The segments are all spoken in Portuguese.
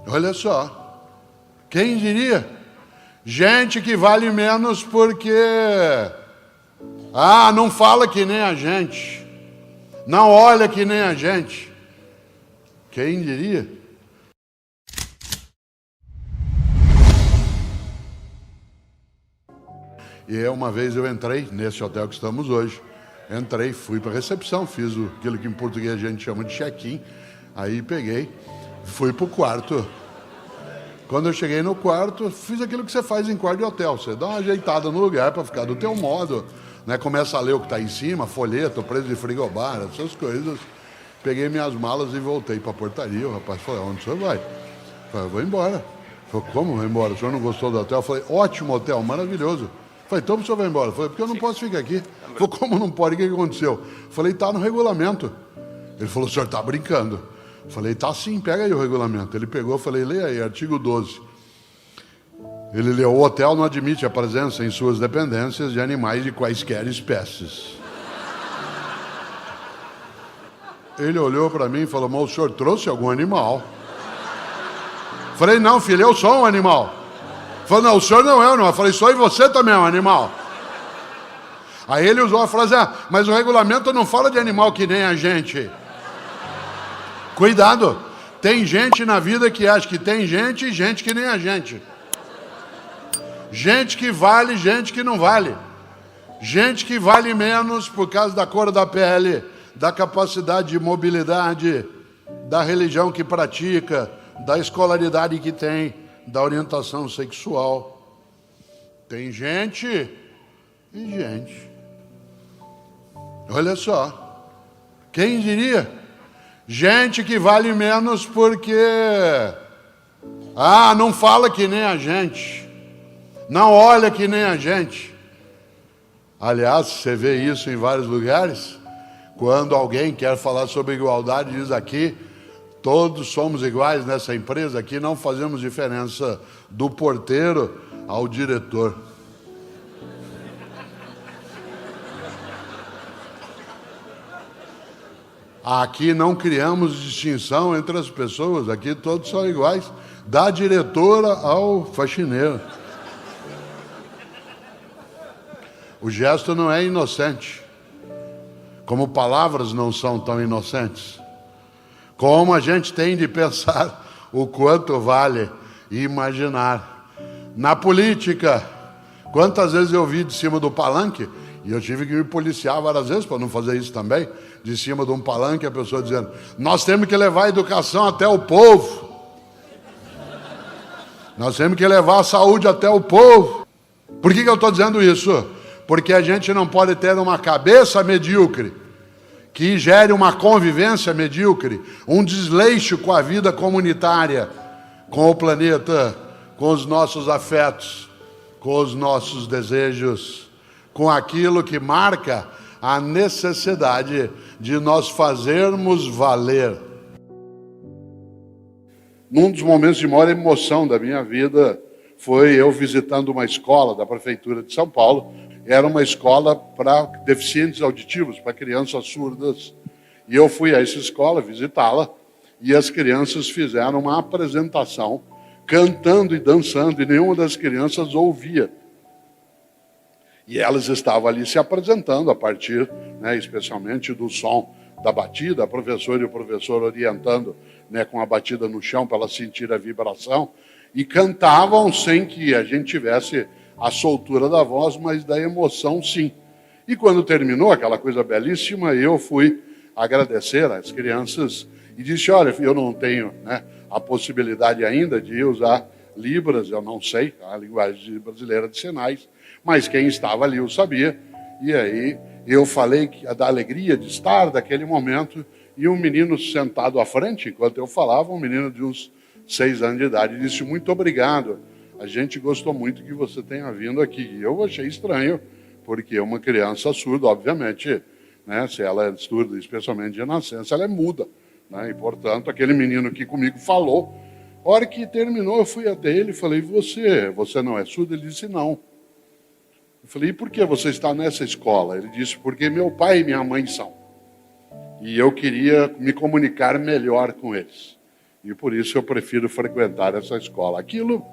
Olha só, quem diria? Gente que vale menos porque não fala que nem a gente, não olha que nem a gente. Quem diria? E uma vez eu entrei nesse hotel que estamos hoje. Entrei, fui para a recepção, fiz aquilo que em português a gente chama de check-in. Aí peguei, fui para o quarto. Quando eu cheguei no quarto, fiz aquilo que você faz em quarto de hotel. Você dá uma ajeitada no lugar para ficar do teu modo, né? Começa a ler o que está em cima, folheto, preço de frigobar, essas coisas. Peguei minhas malas e voltei para a portaria. O rapaz falou, onde o senhor vai? Eu falei, vou embora. Falei, como vou embora? O senhor não gostou do hotel? Eu falei, ótimo hotel, maravilhoso. Falei, então o senhor vai embora? Eu falei, porque eu não posso ficar aqui. Ele falou, como não pode? O que aconteceu? Eu falei, está no regulamento. Ele falou, o senhor está brincando. Eu falei, tá sim, pega aí o regulamento. Ele pegou, eu falei, leia aí, artigo 12. Ele leu, o hotel não admite a presença em suas dependências de animais de quaisquer espécies. Ele olhou para mim e falou, mas o senhor trouxe algum animal? Eu falei, não, filho, eu sou um animal. Ele falou, não, o senhor não é um animal. Eu falei, só e você também é um animal. Aí ele usou a frase, mas o regulamento não fala de animal que nem a gente. Cuidado, tem gente na vida que acha que tem gente e gente que nem a gente. Gente que vale, gente que não vale. Gente que vale menos por causa da cor da pele, da capacidade de mobilidade, da religião que pratica, da escolaridade que tem, da orientação sexual. Tem gente e gente. Olha só, quem diria? Gente que vale menos porque não fala que nem a gente, não olha que nem a gente. Aliás, você vê isso em vários lugares. Quando alguém quer falar sobre igualdade, diz aqui, todos somos iguais nessa empresa, aqui não fazemos diferença do porteiro ao diretor. Aqui não criamos distinção entre as pessoas, aqui todos são iguais, da diretora ao faxineiro. O gesto não é inocente, como palavras não são tão inocentes. Como a gente tem de pensar o quanto vale e imaginar. Na política, quantas vezes eu vi de cima do palanque, e eu tive que me policiar várias vezes para não fazer isso também, de cima de um palanque, a pessoa dizendo, nós temos que levar a educação até o povo. Nós temos que levar a saúde até o povo. Por que eu estou dizendo isso? Porque a gente não pode ter uma cabeça medíocre, que gere uma convivência medíocre, um desleixo com a vida comunitária, com o planeta, com os nossos afetos, com os nossos desejos, com aquilo que marca a necessidade de nós fazermos valer. Num dos momentos de maior emoção da minha vida foi eu visitando uma escola da Prefeitura de São Paulo. Era uma escola para deficientes auditivos, para crianças surdas. E eu fui a essa escola visitá-la e as crianças fizeram uma apresentação, cantando e dançando, e nenhuma das crianças ouvia. E elas estavam ali se apresentando a partir, especialmente do som da batida, a professora e o professor orientando, com a batida no chão para elas sentir a vibração, e cantavam sem que a gente tivesse a soltura da voz, mas da emoção sim. E quando terminou aquela coisa belíssima, eu fui agradecer às crianças e disse, olha, eu não tenho a possibilidade ainda de usar Libras, eu não sei a linguagem brasileira de sinais, mas quem estava ali eu sabia. E aí eu falei da alegria de estar naquele momento, e um menino sentado à frente, enquanto eu falava, um menino de uns 6 anos de idade, disse, muito obrigado, a gente gostou muito que você tenha vindo aqui. E eu achei estranho, porque uma criança surda, obviamente, se ela é surda, especialmente de nascença, ela é muda. E, portanto, aquele menino que comigo falou, a hora que terminou, eu fui até ele e falei, você não é surdo? Ele disse, não. Eu falei, e por que você está nessa escola? Ele disse, porque meu pai e minha mãe são. E eu queria me comunicar melhor com eles. E por isso eu prefiro frequentar essa escola. Aquilo,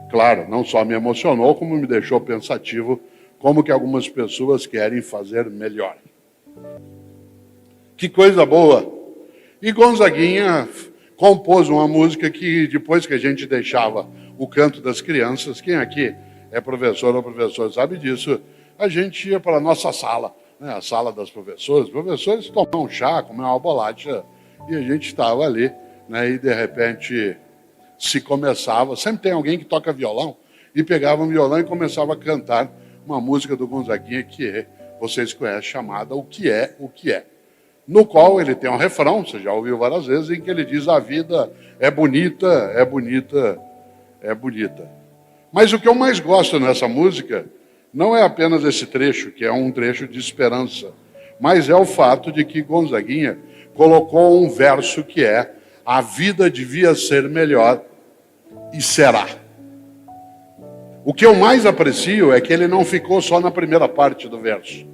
claro, não só me emocionou, como me deixou pensativo como que algumas pessoas querem fazer melhor. Que coisa boa! E Gonzaguinha compôs uma música que depois que a gente deixava o canto das crianças, quem aqui é professor ou professor sabe disso, a gente ia para a nossa sala, né, a sala das professoras. Os professores tomavam um chá, comiam uma bolacha, e a gente estava ali, né, e de repente se começava, sempre tem alguém que toca violão, e pegava um violão e começava a cantar uma música do Gonzaguinha que vocês conhecem, chamada O Que É, O Que É. No qual ele tem um refrão, você já ouviu várias vezes, em que ele diz: a vida é bonita, é bonita, é bonita. Mas o que eu mais gosto nessa música não é apenas esse trecho, que é um trecho de esperança, mas é o fato de que Gonzaguinha colocou um verso que é: a vida devia ser melhor e será. O que eu mais aprecio é que ele não ficou só na primeira parte do verso.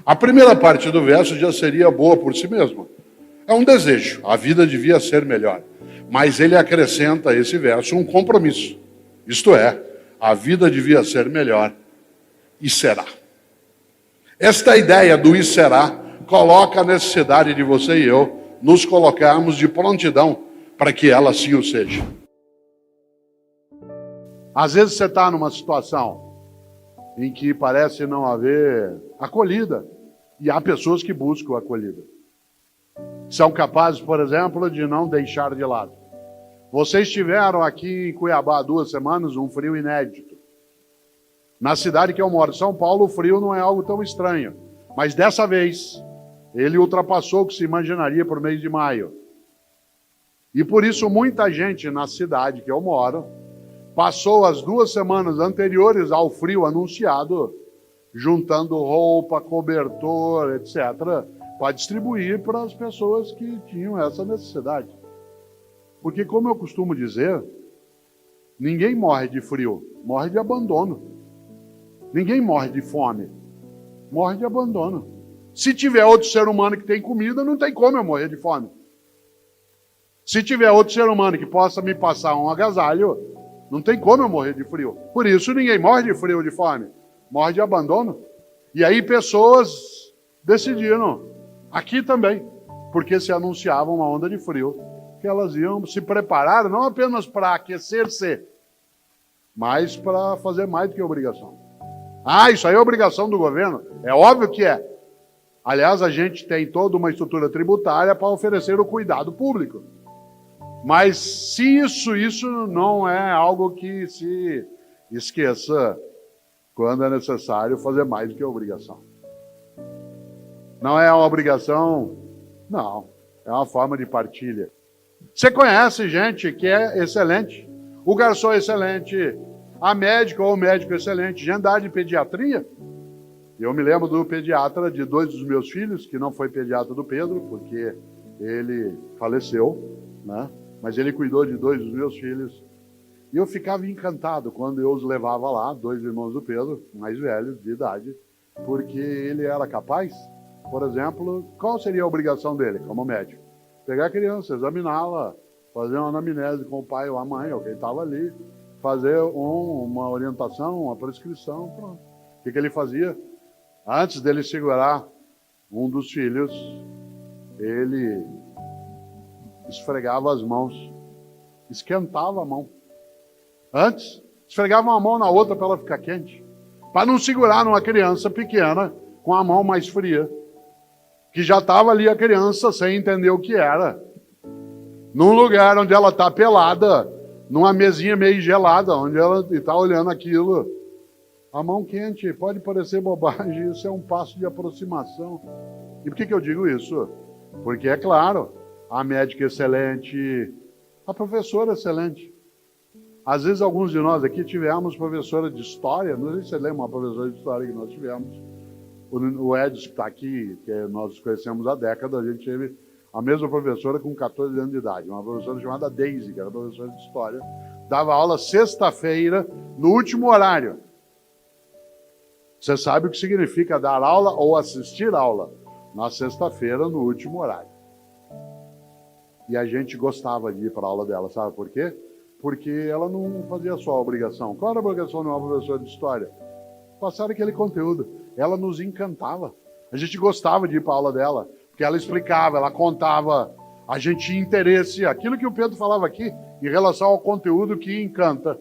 A primeira parte do verso já seria boa por si mesma. É um desejo, a vida devia ser melhor. Mas ele acrescenta a esse verso um compromisso. Isto é, a vida devia ser melhor e será. Esta ideia do e será coloca a necessidade de você e eu nos colocarmos de prontidão para que ela assim o seja. Às vezes você está numa situação em que parece não haver acolhida, e há pessoas que buscam acolhida. São capazes, por exemplo, de não deixar de lado. Vocês tiveram aqui em Cuiabá há 2 semanas um frio inédito. Na cidade que eu moro, São Paulo, o frio não é algo tão estranho. Mas dessa vez, ele ultrapassou o que se imaginaria por mês de maio. E por isso muita gente na cidade que eu moro passou as 2 semanas anteriores ao frio anunciado, juntando roupa, cobertor, etc., para distribuir para as pessoas que tinham essa necessidade. Porque, como eu costumo dizer, ninguém morre de frio, morre de abandono. Ninguém morre de fome, morre de abandono. Se tiver outro ser humano que tem comida, não tem como eu morrer de fome. Se tiver outro ser humano que possa me passar um agasalho, não tem como eu morrer de frio. Por isso ninguém morre de frio ou de fome, morre de abandono. E aí pessoas decidiram, aqui também, porque se anunciava uma onda de frio, que elas iam se preparar não apenas para aquecer-se, mas para fazer mais do que obrigação. Ah, isso aí é obrigação do governo? É óbvio que é. Aliás, a gente tem toda uma estrutura tributária para oferecer o cuidado público. Mas se isso não é algo que se esqueça quando é necessário fazer mais do que obrigação. Não é uma obrigação, não. É uma forma de partilha. Você conhece gente que é excelente. O garçom é excelente, a médica ou o médico é excelente, gente da área de pediatria. Eu me lembro do pediatra de 2 dos meus filhos, que não foi pediatra do Pedro, porque ele faleceu, né? Mas ele cuidou de 2 dos meus filhos. E eu ficava encantado quando eu os levava lá, 2 irmãos do Pedro, mais velhos de idade, porque ele era capaz, por exemplo, qual seria a obrigação dele como médico? Pegar a criança, examiná-la, fazer uma anamnese com o pai ou a mãe, ou quem estava ali, fazer uma orientação, uma prescrição, pronto. O que ele fazia? Antes dele segurar um dos filhos, ele esfregava as mãos, esquentava a mão. Antes, esfregava uma mão na outra para ela ficar quente, para não segurar numa criança pequena com a mão mais fria, que já estava ali a criança sem entender o que era. Num lugar onde ela está pelada, numa mesinha meio gelada, onde ela está olhando aquilo. A mão quente, pode parecer bobagem, isso é um passo de aproximação. E por que eu digo isso? Porque, é claro, a médica excelente, a professora excelente. Às vezes, alguns de nós aqui tivemos professora de história, não sei se você lembra uma professora de história que nós tivemos. O Edson, que está aqui, que nós conhecemos há décadas, a gente teve a mesma professora com 14 anos de idade, uma professora chamada Daisy, que era professora de história, dava aula sexta-feira, no último horário. Você sabe o que significa dar aula ou assistir aula? Na sexta-feira, no último horário. E a gente gostava de ir para a aula dela, sabe por quê? Porque ela não fazia só a obrigação. Qual era a obrigação de uma professora de história? Passar aquele conteúdo. Ela nos encantava. A gente gostava de ir para a aula dela, porque ela explicava, ela contava, a gente tinha interesse. Aquilo que o Pedro falava aqui, em relação ao conteúdo que encanta,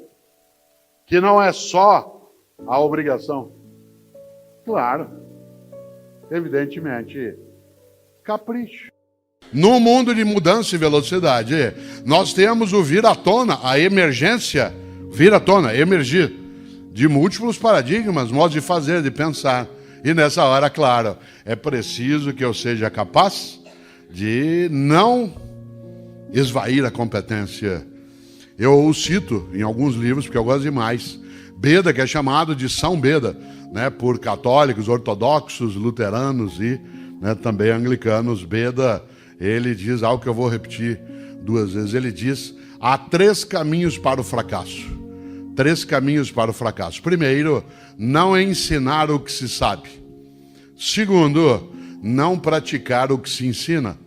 que não é só a obrigação. Claro, evidentemente, capricho. No mundo de mudança e velocidade, nós temos o vir à tona, a emergência, vir à tona, emergir, de múltiplos paradigmas, modos de fazer, de pensar. E nessa hora, claro, é preciso que eu seja capaz de não esvair a competência. Eu o cito em alguns livros, porque eu gosto demais. Beda, que é chamado de São Beda, né, por católicos, ortodoxos, luteranos e também anglicanos. Beda, ele diz algo que eu vou repetir 2 vezes. Ele diz: há 3 caminhos para o fracasso. 3 caminhos para o fracasso. Primeiro, não ensinar o que se sabe. Segundo, não praticar o que se ensina.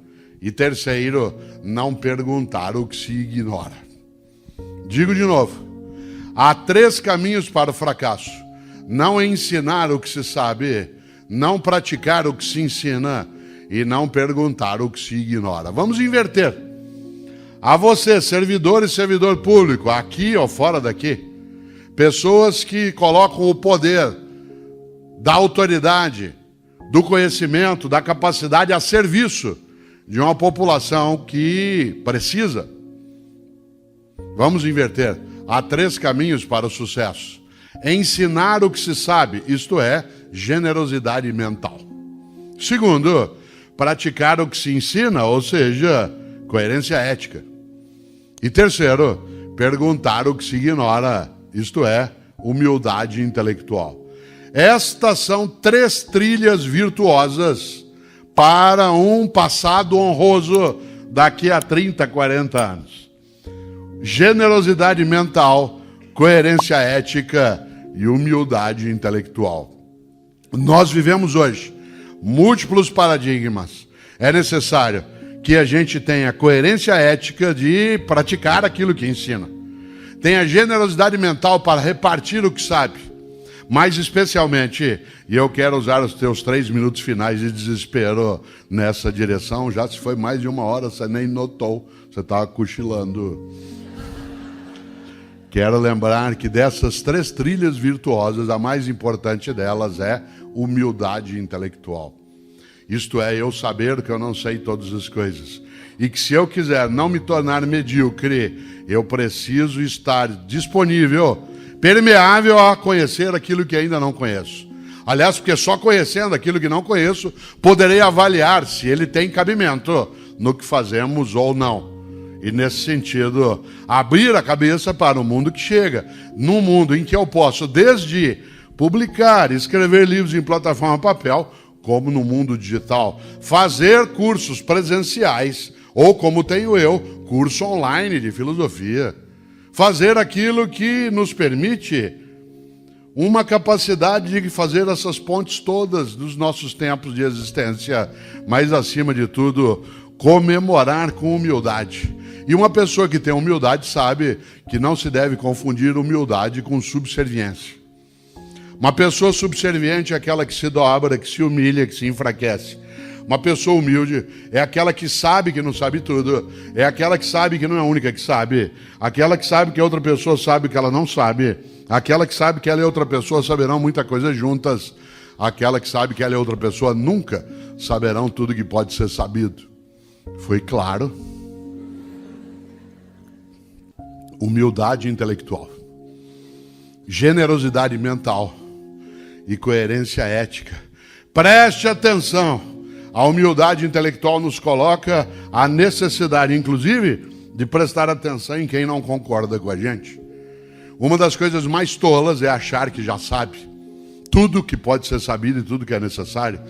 E terceiro, não perguntar o que se ignora. Digo de novo. Há 3 caminhos para o fracasso. Não ensinar o que se sabe, não praticar o que se ensina e não perguntar o que se ignora. Vamos inverter. A você, servidor e servidor público, aqui ou fora daqui, pessoas que colocam o poder da autoridade, do conhecimento, da capacidade a serviço de uma população que precisa. Vamos inverter. Há 3 caminhos para o sucesso. Ensinar o que se sabe, isto é, generosidade mental. Segundo, praticar o que se ensina, ou seja, coerência ética. E terceiro, perguntar o que se ignora, isto é, humildade intelectual. Estas são 3 trilhas virtuosas para um passado honroso daqui a 30, 40 anos. Generosidade mental, coerência ética e humildade intelectual. Nós vivemos hoje múltiplos paradigmas. É necessário que a gente tenha coerência ética de praticar aquilo que ensina. Tenha generosidade mental para repartir o que sabe. Mais especialmente, e eu quero usar os teus 3 minutos finais de desespero nessa direção, já se foi mais de 1 hora, você nem notou, você estava cochilando. Quero lembrar que dessas 3 trilhas virtuosas, a mais importante delas é humildade intelectual. Isto é, eu saber que eu não sei todas as coisas. E que se eu quiser não me tornar medíocre, eu preciso estar disponível, permeável a conhecer aquilo que ainda não conheço. Aliás, porque só conhecendo aquilo que não conheço, poderei avaliar se ele tem cabimento no que fazemos ou não. E nesse sentido, abrir a cabeça para o mundo que chega. Num mundo em que eu posso, desde publicar, escrever livros em plataforma papel, como no mundo digital, fazer cursos presenciais, ou como tenho eu, curso online de filosofia. Fazer aquilo que nos permite uma capacidade de fazer essas pontes todas dos nossos tempos de existência, mas acima de tudo, comemorar com humildade. E uma pessoa que tem humildade sabe que não se deve confundir humildade com subserviência. Uma pessoa subserviente é aquela que se dobra, que se humilha, que se enfraquece. Uma pessoa humilde é aquela que sabe que não sabe tudo, é aquela que sabe que não é a única que sabe, aquela que sabe que a outra pessoa sabe que ela não sabe, aquela que sabe que ela e outra pessoa saberão muita coisa juntas, aquela que sabe que ela e outra pessoa nunca saberão tudo que pode ser sabido. Foi claro? Humildade intelectual, generosidade mental e coerência ética. Preste atenção, a humildade intelectual nos coloca a necessidade, inclusive, de prestar atenção em quem não concorda com a gente. Uma das coisas mais tolas é achar que já sabe tudo que pode ser sabido e tudo que é necessário.